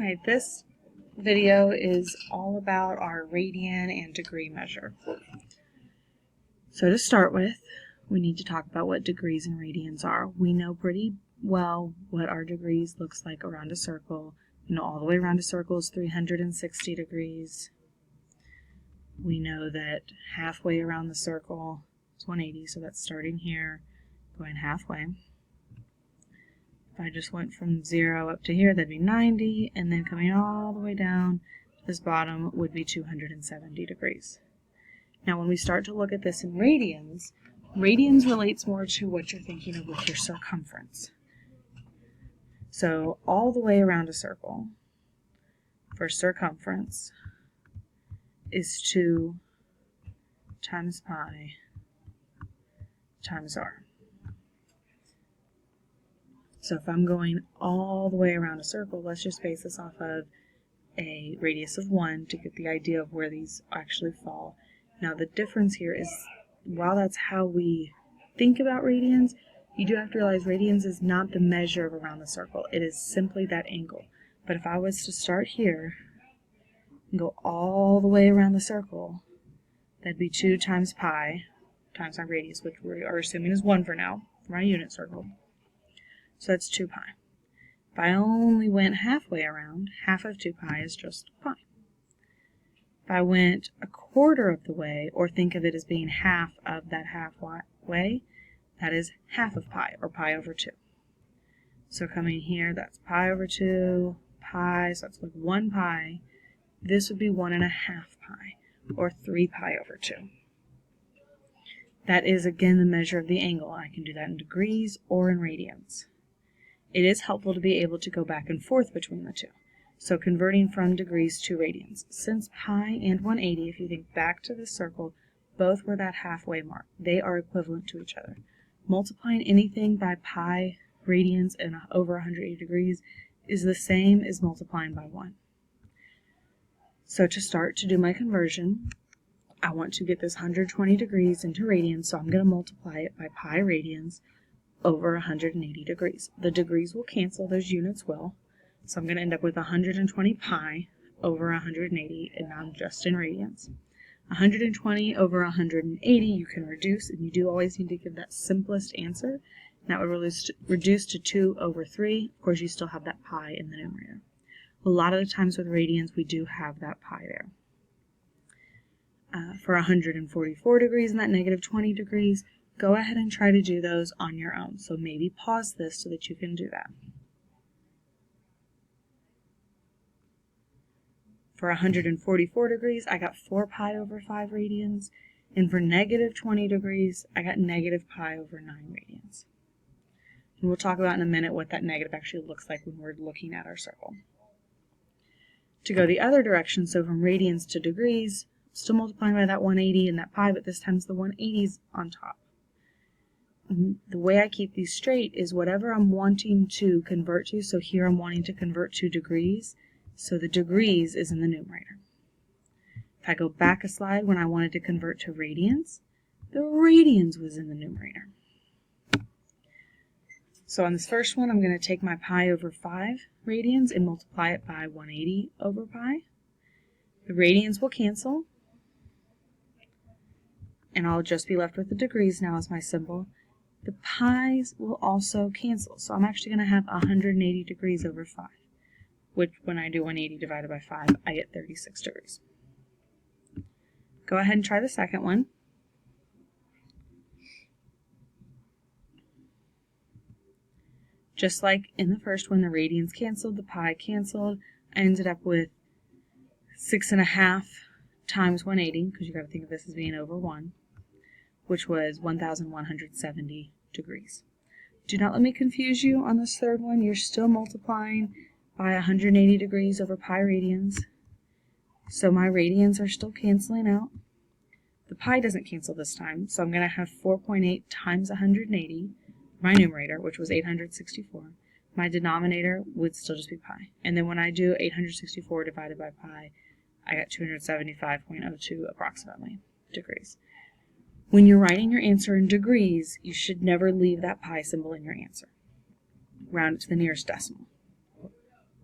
Alright, this video is all about our radian and degree measure. So to start with, we need to talk about what degrees and radians are. We know pretty well what our degrees looks like around a circle. We know all the way around a circle is 360 degrees. We know that halfway around the circle is 180, so that's starting here, going halfway. If I just went from 0 up to here, that'd be 90, and then coming all the way down to this bottom would be 270 degrees. Now when we start to look at this in radians, radians relates more to what you're thinking of with your circumference. So all the way around a circle for circumference is 2 times pi times r. So if I'm going all the way around a circle, let's just base this off of a radius of 1 to get the idea of where these actually fall. Now the difference here is, while that's how we think about radians, you do have to realize radians is not the measure of around the circle. It is simply that angle. But if I was to start here and go all the way around the circle, that'd be 2 times pi times my radius, which we are assuming is 1 for now, for my unit circle. So that's 2 pi. If I only went halfway around, half of 2 pi is just pi. If I went a quarter of the way, or think of it as being half of that halfway, that is half of pi, or pi over 2. So coming here, that's pi over 2, pi, so that's like 1 pi. This would be 1.5 pi, or 3 pi over 2. That is, again, the measure of the angle. I can do that in degrees or in radians. It is helpful to be able to go back and forth between the two. So converting from degrees to radians. Since pi and 180, if you think back to this circle, both were that halfway mark. They are equivalent to each other. Multiplying anything by pi radians and over 180 degrees is the same as multiplying by 1. So to start to do my conversion, I want to get this 120 degrees into radians, so I'm going to multiply it by pi radians over 180 degrees. The degrees will cancel, those units will. So I'm going to end up with 120 pi over 180, and now I'm just in radians. 120 over 180 you can reduce, and you do always need to give that simplest answer. And that would reduce to 2 over 3. Of course, you still have that pi in the numerator. A lot of the times with radians, we do have that pi there. For 144 degrees and that negative 20 degrees, go ahead and try to do those on your own. So maybe pause this so that you can do that. For 144 degrees, I got 4 pi over 5 radians. And for negative 20 degrees, I got negative pi over 9 radians. And we'll talk about in a minute what that negative actually looks like when we're looking at our circle. To go the other direction, so from radians to degrees, still multiplying by that 180 and that pi, but this time the 180's on top. The way I keep these straight is whatever I'm wanting to convert to, so here I'm wanting to convert to degrees, so the degrees is in the numerator. If I go back a slide when I wanted to convert to radians, the radians was in the numerator. So on this first one, I'm going to take my pi over 5 radians and multiply it by 180 over pi. The radians will cancel, and I'll just be left with the degrees now as my symbol. The pi's will also cancel, so I'm actually going to have 180 degrees over 5, which when I do 180 divided by 5, I get 36 degrees. Go ahead and try the second one. Just like in the first one, the radians canceled, the pi canceled. I ended up with 6.5 times 180, because you got to think of this as being over 1, which was 1,170 degrees. Do not let me confuse you on this third one. You're still multiplying by 180 degrees over pi radians. So my radians are still canceling out. The pi doesn't cancel this time, so I'm going to have 4.8 times 180, my numerator, which was 864. My denominator would still just be pi. And then when I do 864 divided by pi, I got 275.02 approximately degrees. When you're writing your answer in degrees, you should never leave that pi symbol in your answer. Round it to the nearest decimal,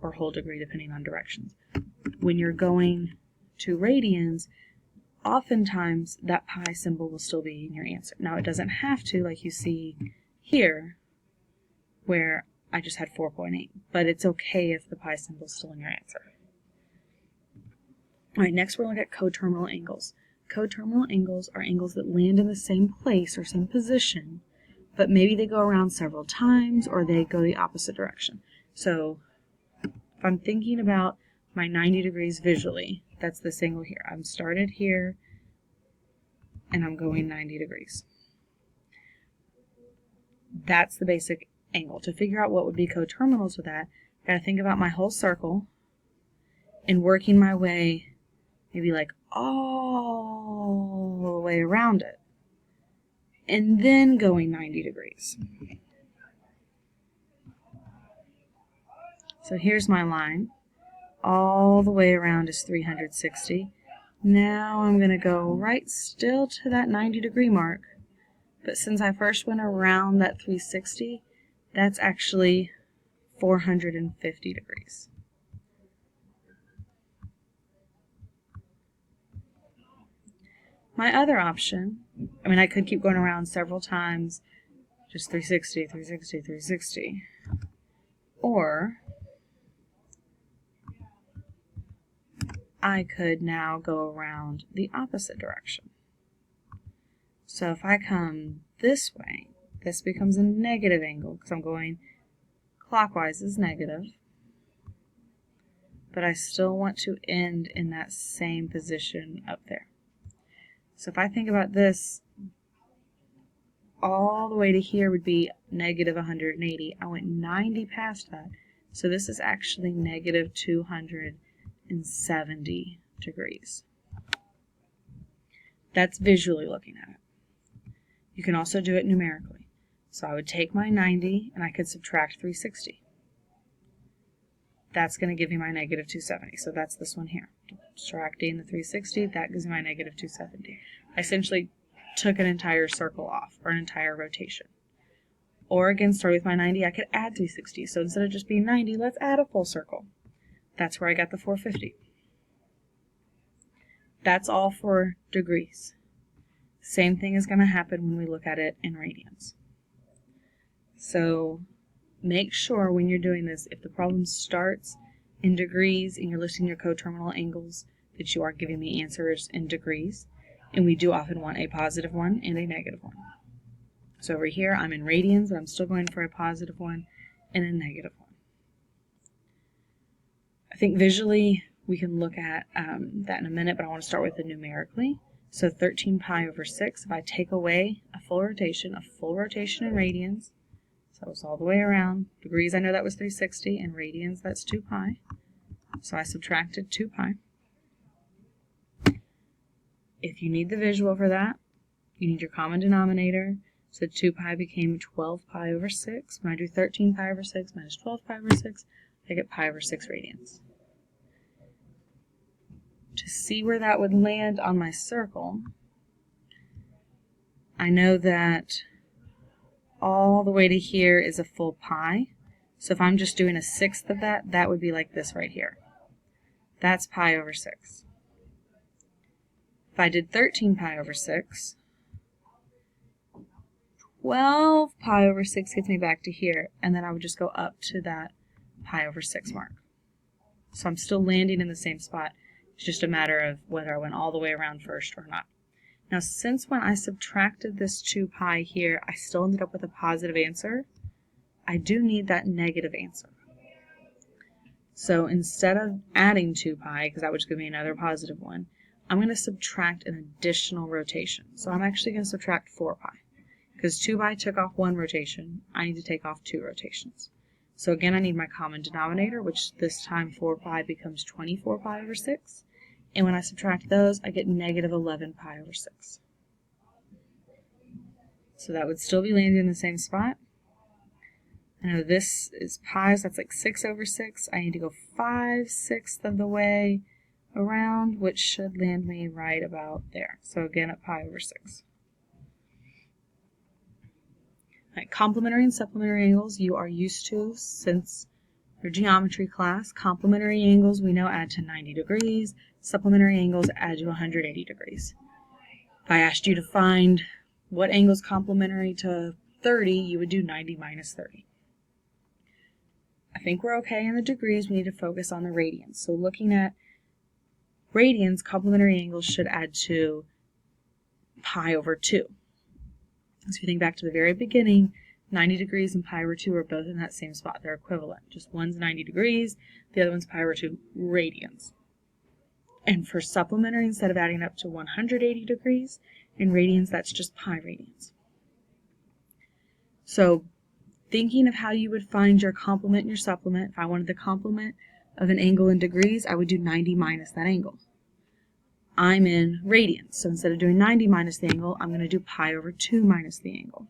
or whole degree depending on directions. When you're going to radians, oftentimes that pi symbol will still be in your answer. Now it doesn't have to, like you see here, where I just had 4.8, but it's okay if the pi symbol is still in your answer. All right, next we're going to look at coterminal angles. Coterminal angles are angles that land in the same place or same position, but maybe they go around several times or they go the opposite direction. So if I'm thinking about my 90 degrees visually, that's this angle here. I'm started here and I'm going 90 degrees. That's the basic angle. To figure out what would be coterminals with that, I gotta think about my whole circle and working my way maybe like all the way around it and then going 90 degrees. So here's my line. All the way around is 360. Now I'm going to go right still to that 90 degree mark, but since I first went around that 360, that's actually 450 degrees. My other option, I could keep going around several times, just 360, 360, 360, or I could now go around the opposite direction. So if I come this way, this becomes a negative angle because I'm going clockwise is negative, but I still want to end in that same position up there. So if I think about this, all the way to here would be negative 180. I went 90 past that, so this is actually negative 270 degrees. That's visually looking at it. You can also do it numerically. So I would take my 90 and I could subtract 360. That's going to give me my negative 270. So that's this one here. Subtracting the 360, that gives me my negative 270. I essentially took an entire circle off, or an entire rotation. Or again, start with my 90, I could add 360. So instead of just being 90, let's add a full circle. That's where I got the 450. That's all for degrees. Same thing is going to happen when we look at it in radians. So make sure when you're doing this, if the problem starts in degrees and you're listing your coterminal angles, that you are giving the answers in degrees. And we do often want a positive one and a negative one. So over here, I'm in radians, but I'm still going for a positive one and a negative one. I think visually we can look at that in a minute, but I want to start with it numerically. So 13 pi over 6, if I take away a full rotation in radians, so it's all the way around. Degrees, I know that was 360, and radians, that's 2 pi. So I subtracted 2 pi. If you need the visual for that, you need your common denominator. So 2 pi became 12 pi over 6. When I do 13 pi over 6 minus 12 pi over 6, I get pi over 6 radians. To see where that would land on my circle, I know that all the way to here is a full pi. So if I'm just doing a sixth of that, that would be like this right here. That's pi over 6. If I did 13 pi over 6, 12 pi over 6 gets me back to here, and then I would just go up to that pi over 6 mark. So I'm still landing in the same spot. It's just a matter of whether I went all the way around first or not. Now, since when I subtracted this 2 pi here, I still ended up with a positive answer, I do need that negative answer. So instead of adding 2 pi, because that would just give me another positive one, I'm going to subtract an additional rotation. So I'm actually going to subtract 4 pi. Because 2 pi took off one rotation, I need to take off 2 rotations. So again, I need my common denominator, which this time 4 pi becomes 24 pi over 6. And when I subtract those, I get negative 11 pi over 6. So that would still be landing in the same spot. I know this is pi, so that's like 6 over 6. I need to go 5/6 of the way around, which should land me right about there. So again, at pi over 6. Right, complementary and supplementary angles you are used to since your geometry class. Complementary angles we know add to 90 degrees. Supplementary angles add to 180 degrees. If I asked you to find what angle is complementary to 30, you would do 90 minus 30. I think we're okay in the degrees. We need to focus on the radians. So looking at radians, complementary angles should add to pi over 2. So if you think back to the very beginning, 90 degrees and pi over 2 are both in that same spot. They're equivalent. Just one's 90 degrees, the other one's pi over 2 radians. And for supplementary, instead of adding up to 180 degrees, in radians, that's just pi radians. So thinking of how you would find your complement and your supplement, if I wanted the complement of an angle in degrees, I would do 90 minus that angle. I'm in radians, so instead of doing 90 minus the angle, I'm going to do pi over 2 minus the angle.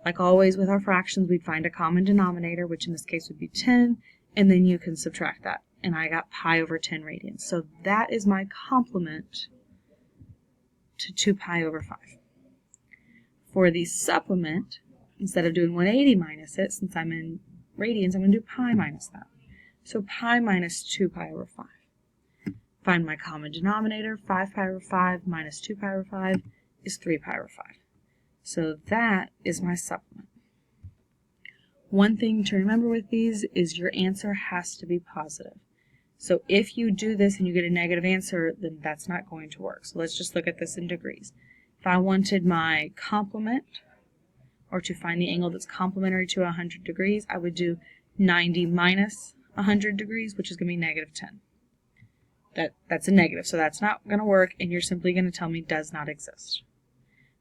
Like always with our fractions, we'd find a common denominator, which in this case would be 10, and then you can subtract that. And I got pi over 10 radians. So that is my complement to 2 pi over 5. For the supplement, instead of doing 180 minus it, since I'm in radians, I'm going to do pi minus that. So pi minus 2 pi over 5. Find my common denominator. 5 pi over 5 minus 2 pi over 5 is 3 pi over 5. So that is my supplement. One thing to remember with these is your answer has to be positive. So if you do this and you get a negative answer, then that's not going to work. So let's just look at this in degrees. If I wanted my complement, or to find the angle that's complementary to 100 degrees, I would do 90 minus 100 degrees, which is going to be negative 10. That's a negative, so that's not going to work, and you're simply going to tell me does not exist.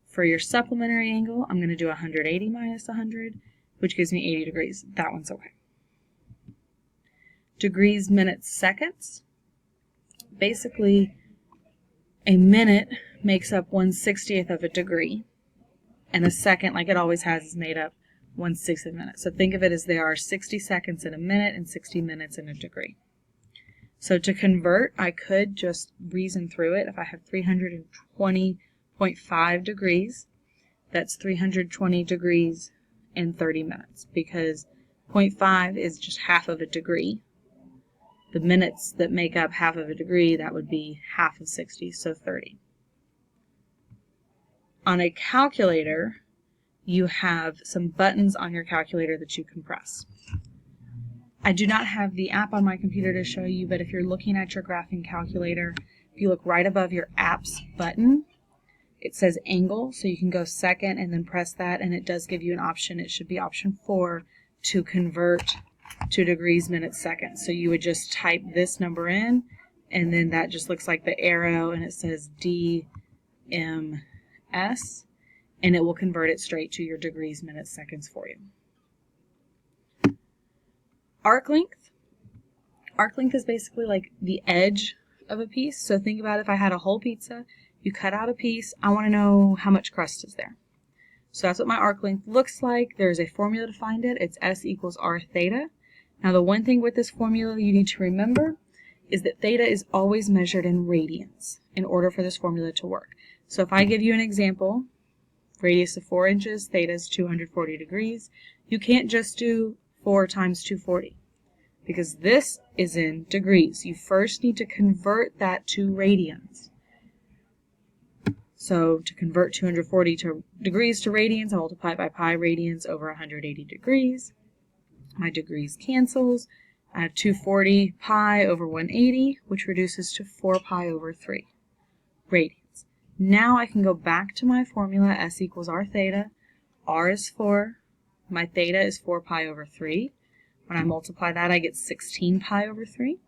For your supplementary angle, I'm going to do 180 minus 100, which gives me 80 degrees. That one's okay. Degrees, minutes, seconds. Basically, a minute makes up 1/60th of a degree, and a second, like it always has, is made up 1/6 of a minute. So think of it as there are 60 seconds in a minute and 60 minutes in a degree. So to convert, I could just reason through it. If I have 320.5 degrees, that's 320 degrees in 30 minutes, because 0.5 is just half of a degree. The minutes that make up half of a degree, that would be half of 60, so 30. On a calculator, you have some buttons on your calculator that you can press. I do not have the app on my computer to show you, but if you're looking at your graphing calculator, if you look right above your apps button, it says angle, so you can go second and then press that, and it does give you an option. It should be option 4 to convert to degrees, minutes, seconds. So you would just type this number in, and then that just looks like the arrow, and it says DMS, and it will convert it straight to your degrees, minutes, seconds for you. Arc length. Arc length is basically like the edge of a piece. So think about if I had a whole pizza, you cut out a piece, I want to know how much crust is there. So that's what my arc length looks like. There's a formula to find it. It's S equals R theta. Now the one thing with this formula you need to remember is that theta is always measured in radians in order for this formula to work. So if I give you an example, radius of 4 inches, theta is 240 degrees, you can't just do 4 times 240, because this is in degrees. You first need to convert that to radians. So to convert 240 degrees to radians, I multiply it by pi radians over 180 degrees. My degrees cancels. I have 240 pi over 180, which reduces to 4 pi over 3 radians. Now I can go back to my formula, S equals R theta. R is 4. My theta is 4 pi over 3. When I multiply that, I get 16 pi over 3.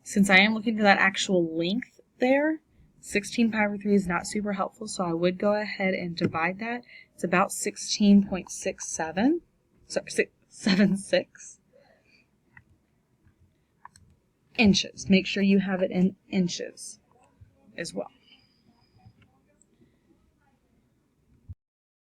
Since I am looking for that actual length there, 16 pi over 3 is not super helpful, so I would go ahead and divide that. It's about 16.76 inches. Make sure you have it in inches as well.